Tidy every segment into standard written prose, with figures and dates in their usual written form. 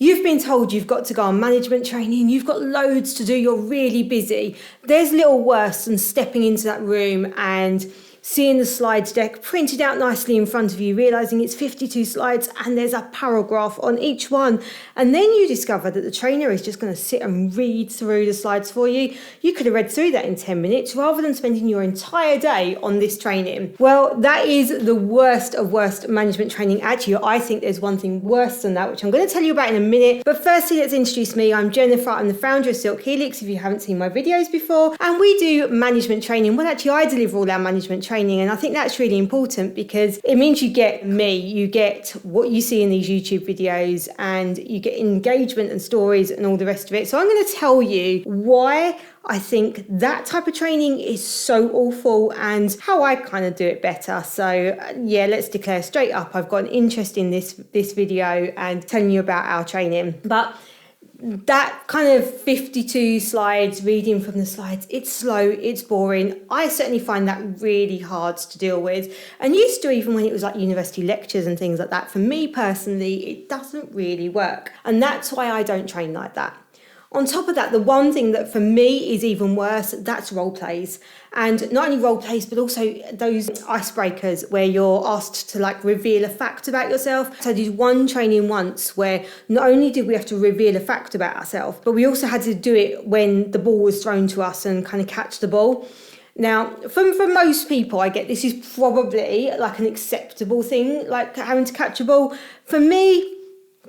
You've been told you've got to go on management training, you've got loads to do, you're really busy. There's little worse than stepping into that room and seeing the slides deck printed out nicely in front of you, realising it's 52 slides and there's a paragraph on each one. And then you discover that the trainer is just going to sit and read through the slides for you. You could have read through that in 10 minutes rather than spending your entire day on this training. Well, that is the worst of worst management training. Actually, I think there's one thing worse than that, which I'm going to tell you about in a minute. But firstly, let's introduce me. I'm Jenefer. I'm the founder of Silk Helix, if you haven't seen my videos before. And we do management training. Well, actually, I deliver all our management training. And I think that's really important because it means you get me, you get what you see in these YouTube videos, and you get engagement and stories and all the rest of it. So I'm going to tell you why I think that type of training is so awful and how I kind of do it better. So yeah, let's declare straight up, I've got an interest in this video and telling you about our training. But that kind of 52 slides, reading from the slides, it's slow, it's boring. I certainly find that really hard to deal with, and used to, even when it was like university lectures and things like that. For me personally, it doesn't really work, and that's why I don't train like that. On top of that, the one thing that for me is even worse, that's role plays. And not only role plays, but also those icebreakers where you're asked to like reveal a fact about yourself. So I did one training once where not only did we have to reveal a fact about ourselves, but we also had to do it when the ball was thrown to us and kind of catch the ball. Now, for most people, I get this is probably like an acceptable thing, like having to catch a ball. For me,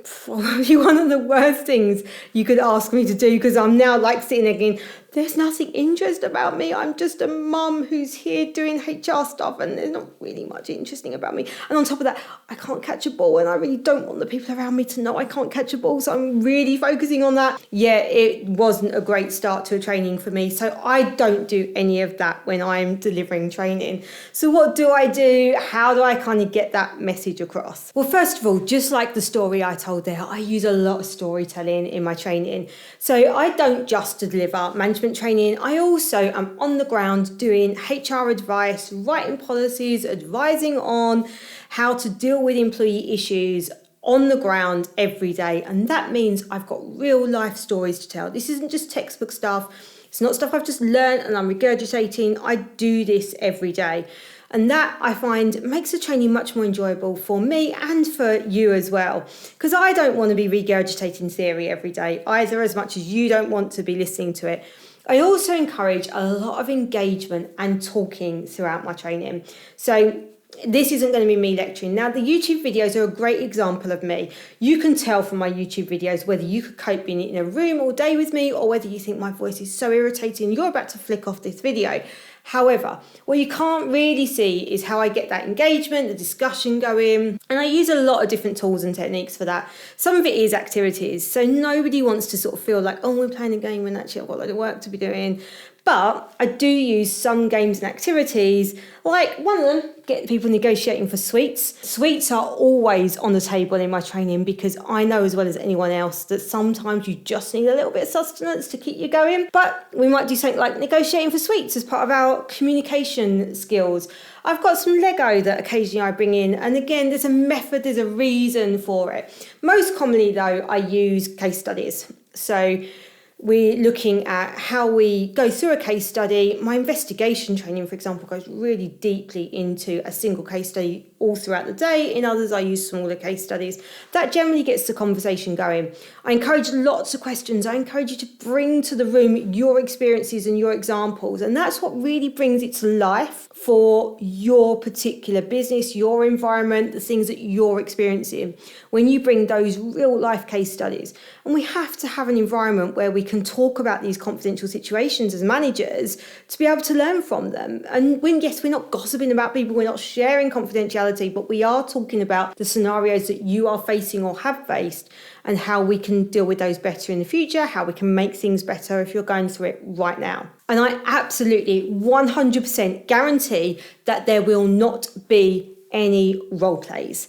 probably one of the worst things you could ask me to do, because I'm now like sitting there going, there's nothing interesting about me. I'm just a mum who's here doing HR stuff and there's not really much interesting about me. And on top of that, I can't catch a ball and I really don't want the people around me to know I can't catch a ball. So I'm really focusing on that. Yeah, it wasn't a great start to a training for me. So I don't do any of that when I'm delivering training. So what do I do? How do I kind of get that message across? Well, first of all, just like the story I told there, I use a lot of storytelling in my training. So I don't just deliver management training, I also am on the ground doing HR advice, writing policies, advising on how to deal with employee issues on the ground every day. And that means I've got real life stories to tell. This isn't just textbook stuff. It's not stuff I've just learned and I'm regurgitating. I do this every day. And that, I find, makes the training much more enjoyable for me and for you as well. Because I don't want to be regurgitating theory every day either, as much as you don't want to be listening to it. I also encourage a lot of engagement and talking throughout my training. So this isn't going to be me lecturing. Now, the YouTube videos are a great example of me. You can tell from my YouTube videos whether you could cope being in a room all day with me or whether you think my voice is so irritating you're about to flick off this video. However, what you can't really see is how I get that engagement, the discussion going. And I use a lot of different tools and techniques for that. Some of it is activities. So nobody wants to sort of feel like, oh, we're playing a game when actually I've got a lot of work to be doing. But I do use some games and activities, like one of them, get people negotiating for sweets. Sweets are always on the table in my training because I know as well as anyone else that sometimes you just need a little bit of sustenance to keep you going. But we might do something like negotiating for sweets as part of our communication skills. I've got some Lego that occasionally I bring in. And again, there's a method, there's a reason for it. Most commonly though, I use case studies. So we're looking at how we go through a case study. My investigation training, for example, goes really deeply into a single case study all throughout the day. In others, I use smaller case studies. That generally gets the conversation going. I encourage lots of questions. I encourage you to bring to the room your experiences and your examples. And that's what really brings it to life for your particular business, your environment, the things that you're experiencing. When you bring those real life case studies. And we have to have an environment where we can talk about these confidential situations as managers to be able to learn from them. And yes, we're not gossiping about people, we're not sharing confidentiality, but we are talking about the scenarios that you are facing or have faced and how we can deal with those better in the future, how we can make things better if you're going through it right now. And I absolutely 100% guarantee that there will not be any role plays.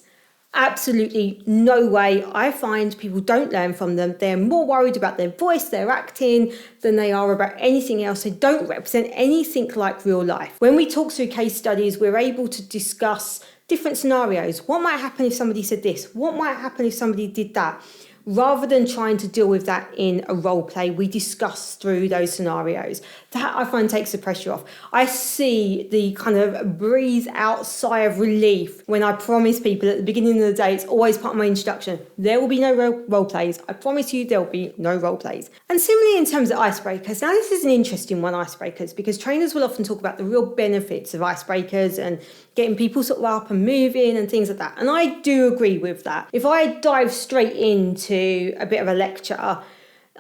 Absolutely no way. I find people don't learn from them. They're more worried about their voice, their acting, than they are about anything else. They don't represent anything like real life. When we talk through case studies, we're able to discuss different scenarios. What might happen if somebody said this? What might happen if somebody did that? rather than trying to deal with that in a role play, we discuss through those scenarios. That I find takes the pressure off. I see the kind of breathe out sigh of relief when I promise people at the beginning of the day, it's always part of my introduction, there will be no role plays. I promise you there will be no role plays. And similarly in terms of icebreakers, now this is an interesting one, icebreakers, because trainers will often talk about the real benefits of icebreakers and getting people sort of up and moving and things like that. And I do agree with that. If I dive straight into a bit of a lecture,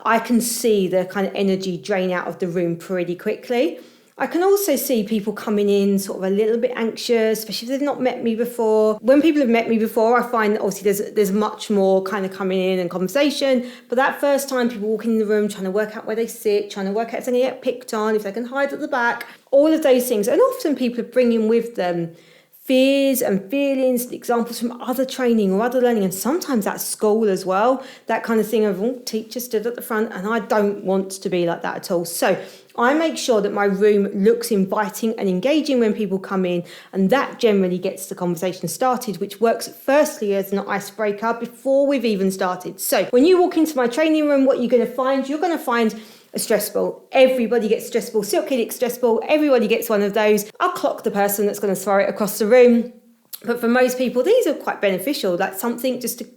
I can see the kind of energy drain out of the room pretty quickly. I can also see people coming in sort of a little bit anxious, especially if they've not met me before. When people have met me before, I find that obviously there's much more kind of coming in and conversation. But that first time, people walking in the room, trying to work out where they sit, trying to work out if they're going to get picked on, if they can hide at the back, all of those things. And often people are bringing with them fears and feelings, examples from other training or other learning, and sometimes at school as well, that kind of thing of, oh, teacher stood at the front, and I don't want to be like that at all. So I make sure that my room looks inviting and engaging when people come in, and that generally gets the conversation started, which works firstly as an icebreaker before we've even started. So when you walk into my training room, what you're going to find? You're going to find a stress ball. Everybody gets stress ball. Silk Helix stress ball. Everybody gets one of those. I'll clock the person that's going to throw it across the room. But for most people, these are quite beneficial. That's something just to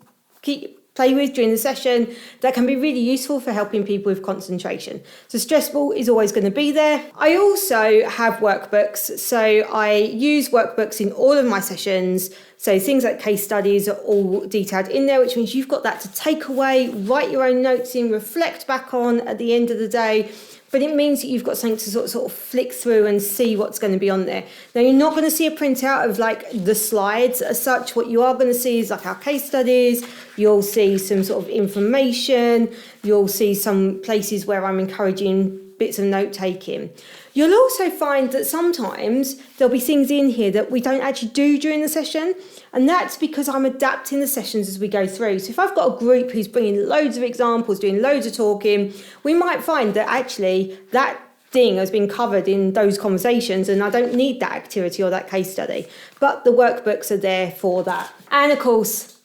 play with during the session that can be really useful for helping people with concentration. So stress ball is always going to be there. I also have workbooks. So I use workbooks in all of my sessions. So things like case studies are all detailed in there, which means you've got that to take away, write your own notes in, reflect back on at the end of the day. But it means that you've got something to sort of flick through and see what's going to be on there. Now, you're not going to see a printout of like the slides as such. What you are going to see is like our case studies. You'll see some sort of information. You'll see some places where I'm encouraging bits of note taking. You'll also find that sometimes there'll be things in here that we don't actually do during the session. And that's because I'm adapting the sessions as we go through. So if I've got a group who's bringing loads of examples, doing loads of talking, we might find that actually that thing has been covered in those conversations and I don't need that activity or that case study. But the workbooks are there for that. And of course,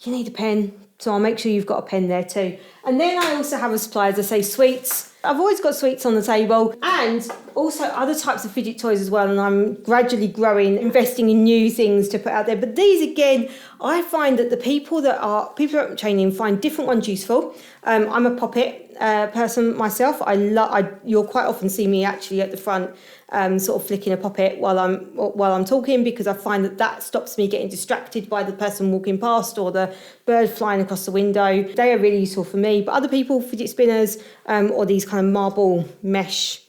you need a pen. So I'll make sure you've got a pen there too. And then I also have a supply, as I say, sweets. I've always got sweets on the table and also other types of fidget toys as well. And I'm gradually growing, investing in new things to put out there. But these, again, I find that the people that are training find different ones useful. I'm a poppet person myself. You'll quite often see me actually at the front sort of flicking a poppet while I'm talking, because I find that stops me getting distracted by the person walking past or the bird flying across the window. They are really useful for me. But other people, fidget spinners or these kind of marble mesh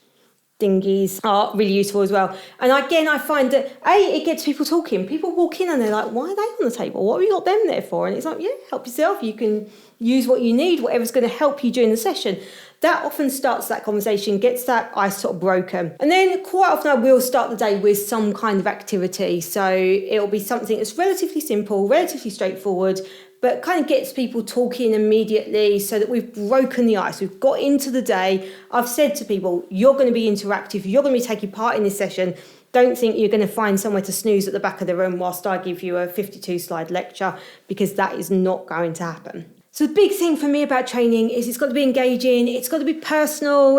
thingies are really useful as well. And again, I find that it gets people talking. People walk in and they're like, why are they on the table? What have you got them there for? And it's like, yeah, help yourself. You can use what you need, whatever's going to help you during the session. That often starts that conversation, gets that ice sort of broken. And then quite often I will start the day with some kind of activity. So it'll be something that's relatively simple, relatively straightforward, but kind of gets people talking immediately so that we've broken the ice. We've got into the day. I've said to people, you're going to be interactive. You're going to be taking part in this session. Don't think you're going to find somewhere to snooze at the back of the room whilst I give you a 52-slide lecture, because that is not going to happen. So the big thing for me about training is it's got to be engaging, it's got to be personal.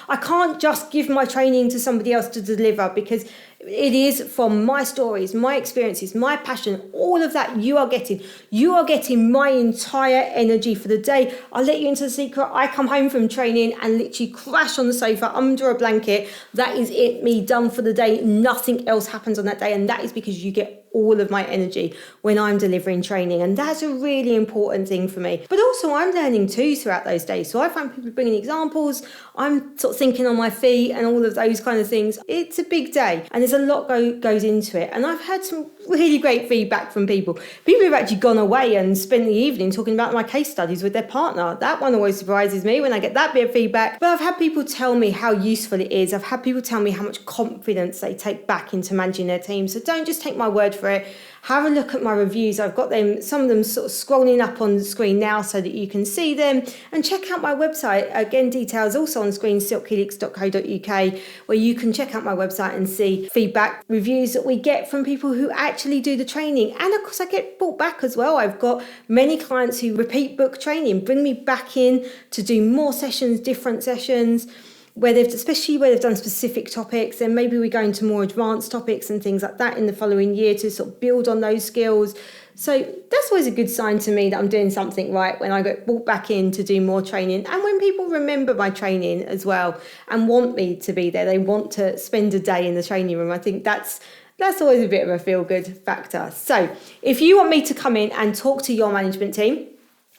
I can't just give my training to somebody else to deliver, because it is from my stories, my experiences, my passion, all of that you are getting. You are getting my entire energy for the day. I'll let you into the secret. I come home from training and literally crash on the sofa under a blanket. That is it, me done for the day. Nothing else happens on that day. And that is because you get all of my energy when I'm delivering training. And that's a really important thing for me. But also I'm learning too throughout those days. So I find people bringing examples. I'm sort of thinking on my feet and all of those kind of things. It's a big day and there's a lot goes into it. And I've had some really great feedback from people. People who've actually gone away and spent the evening talking about my case studies with their partner. That one always surprises me when I get that bit of feedback. But I've had people tell me how useful it is. I've had people tell me how much confidence they take back into managing their team. So don't just take my word for it. have a look at my reviews. I've got them, some of them sort of scrolling up on the screen now so that you can see them, and check out my website. Again, details also on screen, silkhelix.co.uk, where you can check out my website and see feedback, reviews that we get from people who actually do the training. And of course, I get brought back as well. I've got many clients who repeat book training, bring me back in to do more sessions, different sessions, especially where they've done specific topics. Then maybe we go into more advanced topics and things like that in the following year to sort of build on those skills. So that's always a good sign to me that I'm doing something right, when I get brought back in to do more training, and when people remember my training as well and want me to be there. They want to spend a day in the training room. I think that's always a bit of a feel-good factor. So if you want me to come in and talk to your management team,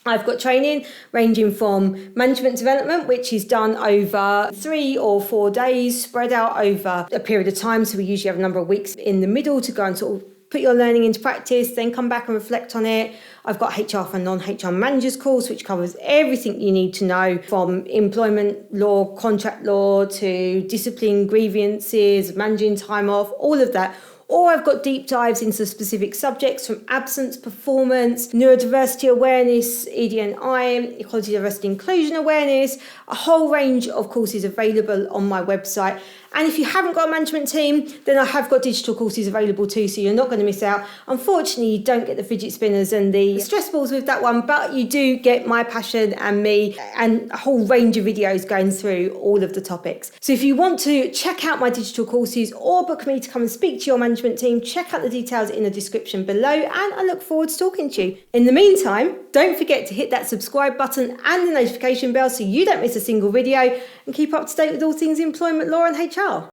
I've got training ranging from management development, which is done over 3 or 4 days, spread out over a period of time. So we usually have a number of weeks in the middle to go and sort of put your learning into practice, then come back and reflect on it. I've got HR for non-HR managers course, which covers everything you need to know, from employment law, contract law, to discipline, grievances, managing time off, all of that. Or I've got deep dives into specific subjects, from absence, performance, neurodiversity awareness, ED&I, equality, diversity, inclusion awareness, a whole range of courses available on my website. And if you haven't got a management team, then I have got digital courses available too, so you're not going to miss out. Unfortunately, you don't get the fidget spinners and the stress balls with that one, but you do get my passion and me and a whole range of videos going through all of the topics. So if you want to check out my digital courses or book me to come and speak to your management team, check out the details in the description below, and I look forward to talking to you. In the meantime, don't forget to hit that subscribe button and the notification bell so you don't miss a single video, and keep up to date with all things employment law and HR.